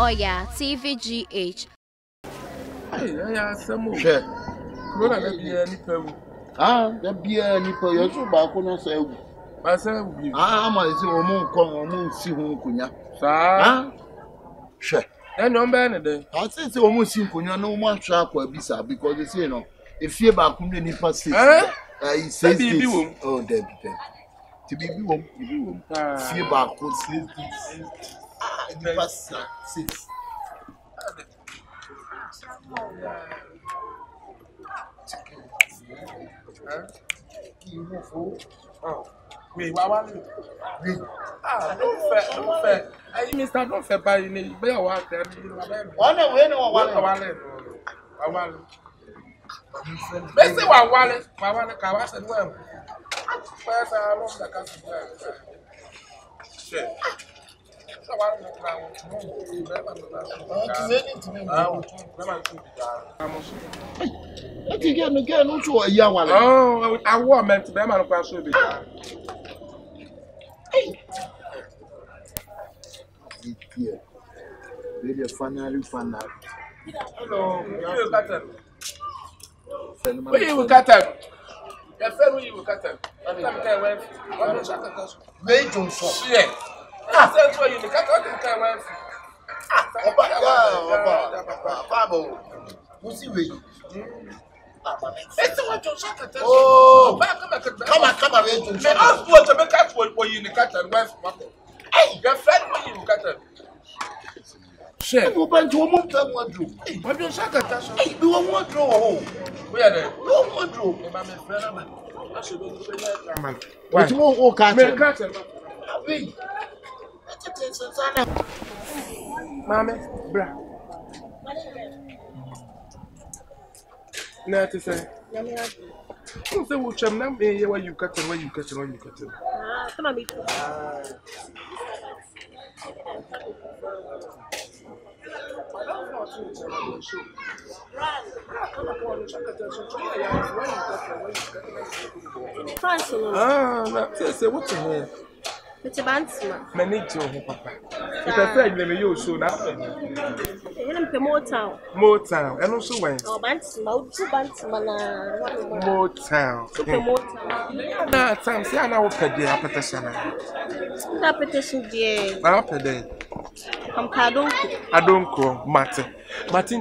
Oyaa, Tvgh. Yeah, some share. Corona, that be any pew. That be any pew. You're so back on us. Myself, I'm a woman come on, see whom Kunya. Sir, Share. and no man, then. I say, almost see Kunya no more sharp or bisa because they say, no, if you're back on the past 6, I say, oh, Debbie. To be home, see back on 6. Wait, what? Don't fair. I Mr. Don't fair by me. Be a walk there. One away, no one. Let's say what wallet, Kawas and well. First, I love the customer. Shit. Oh, I want Menta. I'm not going to be. Hello, where you cut them? Your friend, where you cut them? Wait, don't stop. Yeah. I said, where you cut them? Papa, who's he with? Oh, come on, wait. I want to make up for you in the cut and wife. Hey, your friend, where you cut them? Share. Open to a month. What do you say? Hey, do I want to? We are there. No one to. What you want? Cut them. Mama, bra. Now to say, you say what you know? Where you cut it? Where you cut it? Come on, me. Say what you hear? It's a Bantama. Manage your papa. If I say you so now. More town, and also when. Oh, Bantama, 2 Bantama. More town. Nah, time say I know per day petition. That petition, dear. Per day. I don't go, Martin,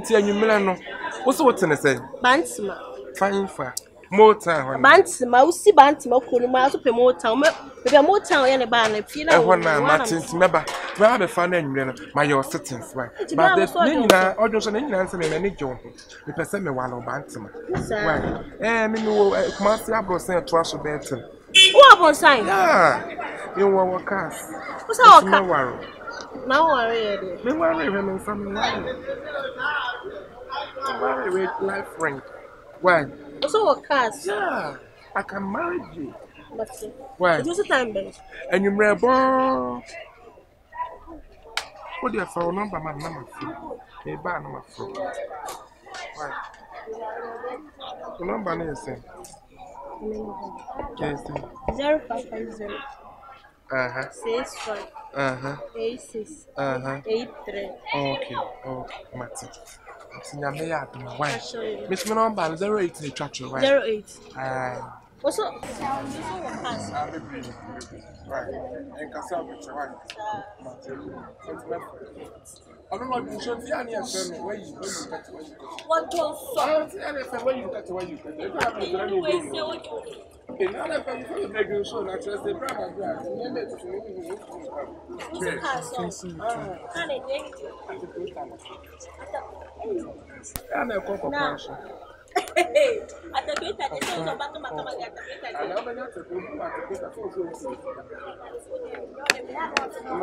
tia you Milano. What's what to say? Bantama. Fine for more town. Bantama, see Bantama, Kuluma to pay more town. Maybe more town in a ban. If you know, Martin, remember, I have a fun and my your settings, right? But there's Nina, or just an answer in any joint. The person me one of Bantama. And you must have brought a trust of Benton. What about sign? Yeah, you were cast. What's our car? Now I read. Me worry women from marry with life friend. Why? So a cast. Yeah, I can marry you. Why? Just a time base. And you may borrow. What do you phone number? My number. A bar number. Why? The number is saying 0550. 65. 86. 83. Okay, Martin. Why? Miss Manomba 08 in church, right? 08. Also, right. And Cassandra, right? I don't know if you should see any of them where you cut away. What was so? Where you cut away, you cut away. In other places, you make you so that you're the brother. I'm a cocoa person. At the bit, I just about to come again. I never got to do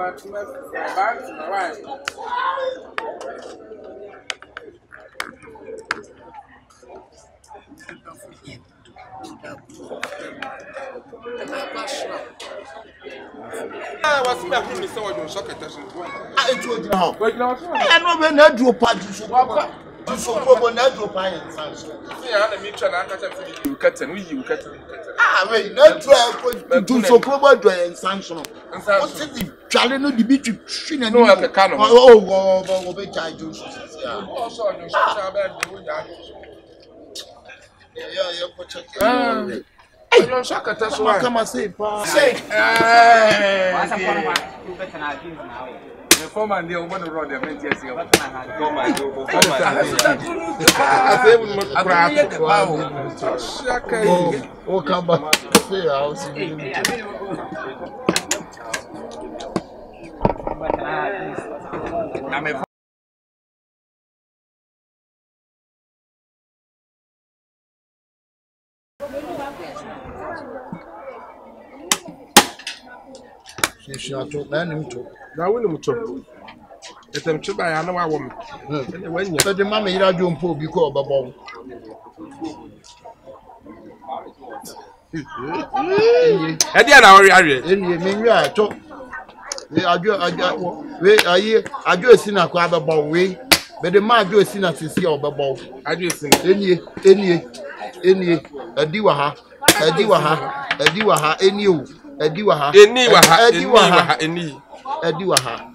what's my so I don't shock at us. I told you how. But now, I know when I do a party. Tu so probo na do pa yen sanso. See ya na me twa na aka tell you curtain, you curtain. Ah, wait, na try tu so probo do yen sanso no. What is the challenge no the bit twi na no aka ka no. Oh, be charge you so. Oh, so you so be do ya. Yeah, go check. Hey, you shaka ta so. Come and say pa. Say. The foreman there want to run the men just here. Come on, go. Oh, come back. Say I'll see you. She to man to. Na we no to. Etem chiba ya na wa wo me. When you the mama ira jompo bi ko babo. E dia na ori are. Eni me nwa to. We ajo esi na kwa babo we. Be the ma ajo esi na sisi obabo. Ajo esi. Eni adi wa ha eni o adi wa ha adi wa ha.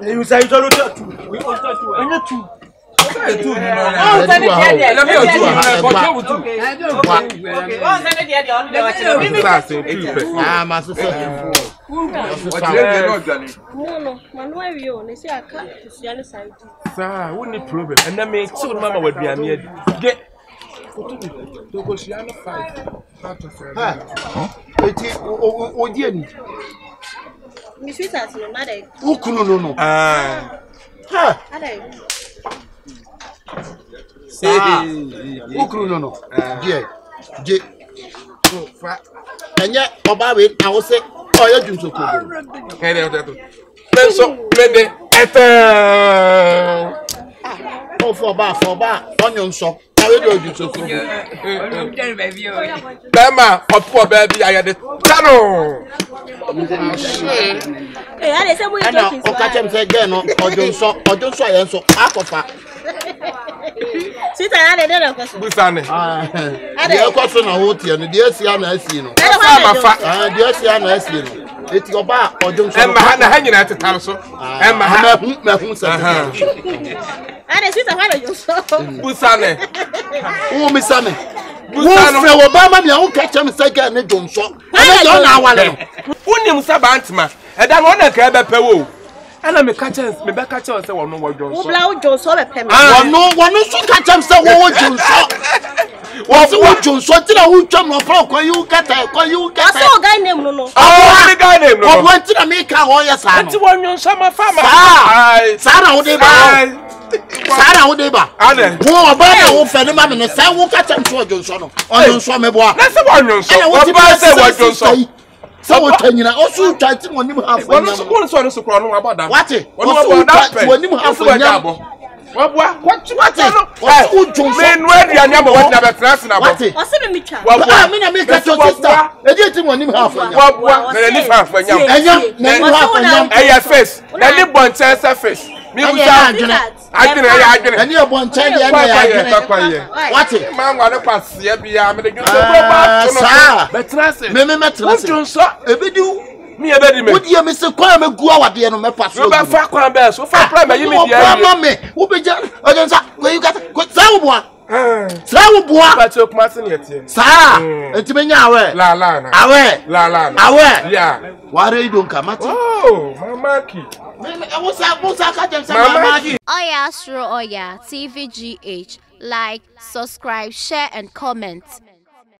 You say you we want to. No. Je. Anya oba we na wo se oya junso ko. Penso mede efe. O for ba onyo nso. Awe do junso ko. Bema opo baby ayade tano. Eh, ade se mo yi talking. O ka chem se ge no ojo aye nso akofa. Sita ade de na kwaso. Busane. Ade kwaso na wo tie no de asia na asi no. De asia na asi no. Eti oba ojo nso. Emma na ha nyina tetam so. Emma ha mehu se. Ade sita fa do so. Busane. Wo mi sane. Busane wo ba ma mi an ka chem se ge ne jonso. Ana yo na awale no. Unim sa bantama. Eda no na ka be pe wo. Ana me catch me be catch say wono wo jonso. Wo bla wo jonso be pe me. Wono so ka chem say wo jonso. Wo jonso ti na wo twam no fra kwa you kata. Aso guy name no. Oh, guy name no. Wo ti na me ka ho ya sa no. Ti wo jonso ma fama. Sa na wo dey ba. Sara wo dey ba. Wo oba na wo fe ni ma me no say wo ka chem so jonso no. Jonso me bo a. Na say wo jonso. Oba say wo jonso. So what tanyina osu tati woni mu hafu wonu so kro no abada wate osu tati woni mu hafu nyabo wabua wate osu jonso me no aduane abo wate na betrase na abo osi me mitwa wabua me na me ka to sister edi ti woni mu hafu wabua me ni hafu nyam enyam na mu hafu nyam eya face na ni bonche face mi buta adwene ani bonche de na ya adwene wate ma ngwa ne kwase bia me de jonso ba sa betrase me metrase jonso ebidu mi ebedi me wodi me se kwa me gua wade no me paso no ba fa kwa be so fa pra me yimi dia no me wo be ja ojonsa we you got sa wo boa sa wo boa ba to kuma se ne tie sa enti me nya awe awe yeah ware idon kamati oh mamaki Musa ka dem say mamaki Oyaa, Suro, Oyaa, Tvgh. Like, subscribe, share, and comment.